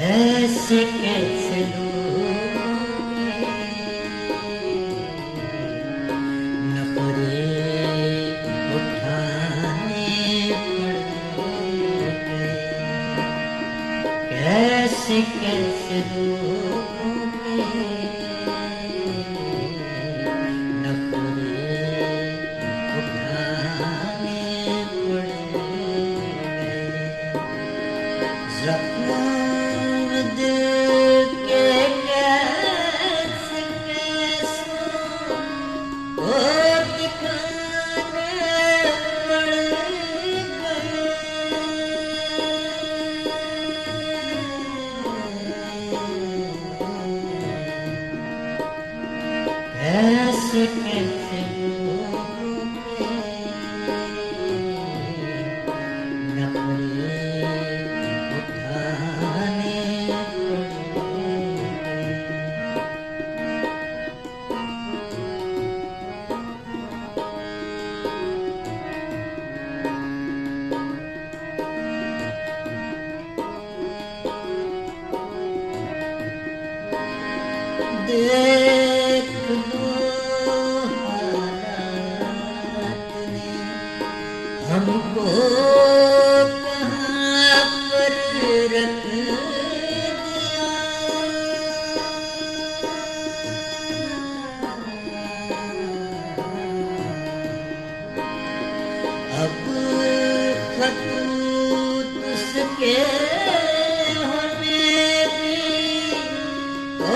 ऐसे कैसे लोगे नखरे उठाने पड़ेंगे। कैसे कैसे लोगे नखरे उठाने पड़ेंगे। जख्म दिल के कैसे कैसे वो दिखाने पड़ेंगे। कैसे कैसे लोगे नखरे उठाने देख लो हालात ने हमको कहाँ पर रख दिया। अब खतूत उसके होने भी तो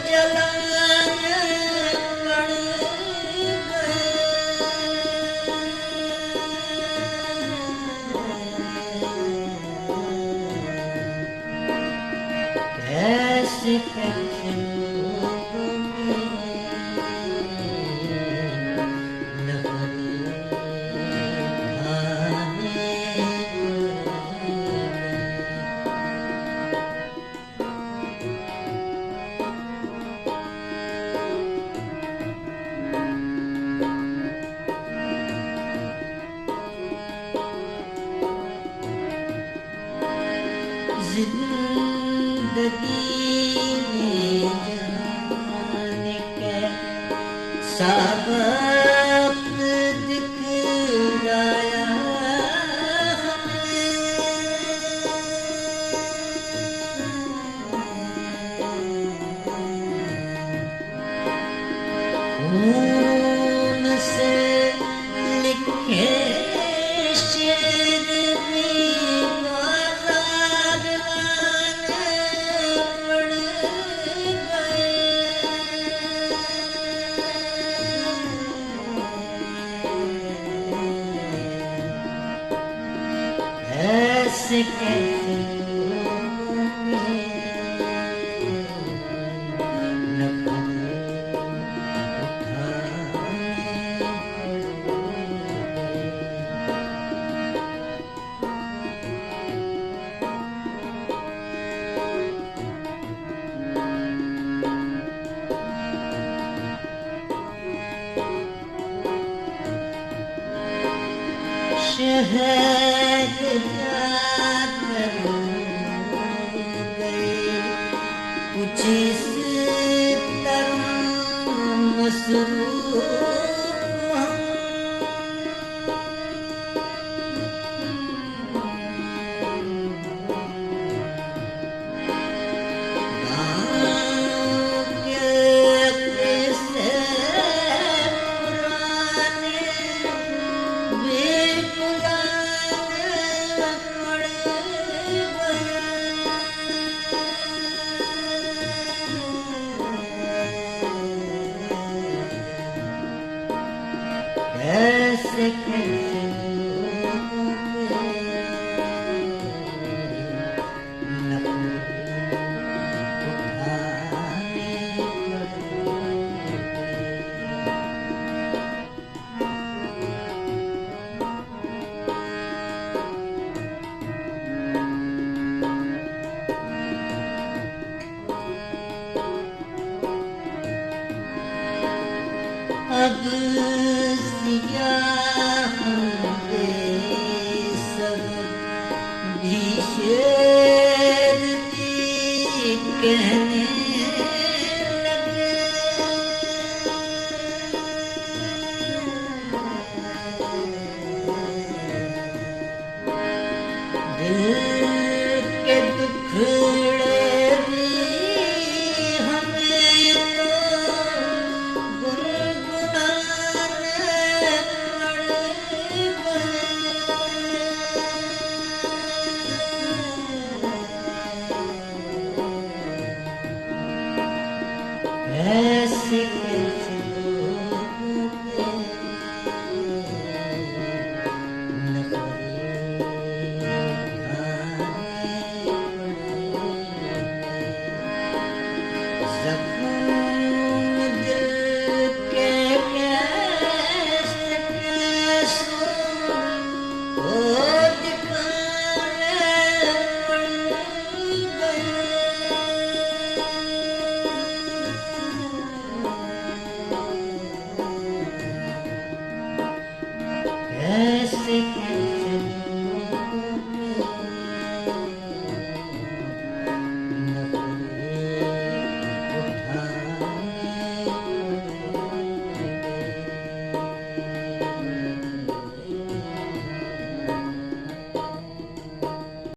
जलाने पड़ गए। कैसे कैसे लोगे नखरे उठाने जिंदगी में जाने के सबक दिखलाया खून से लिखे शेर भी बाजार लाने पड़ गए। ऐसे कैसे लोगे नखरे शहर जाकर गए कुछ इस तरह मसरूफ गाँव के किस्से पुराने भी बुलाने पड़ गए। कैसे कैसे लोगे नखरे उठाने पड़ेंगे। अब सियाह होंगे सब भी शेर दी कहने लगे दिल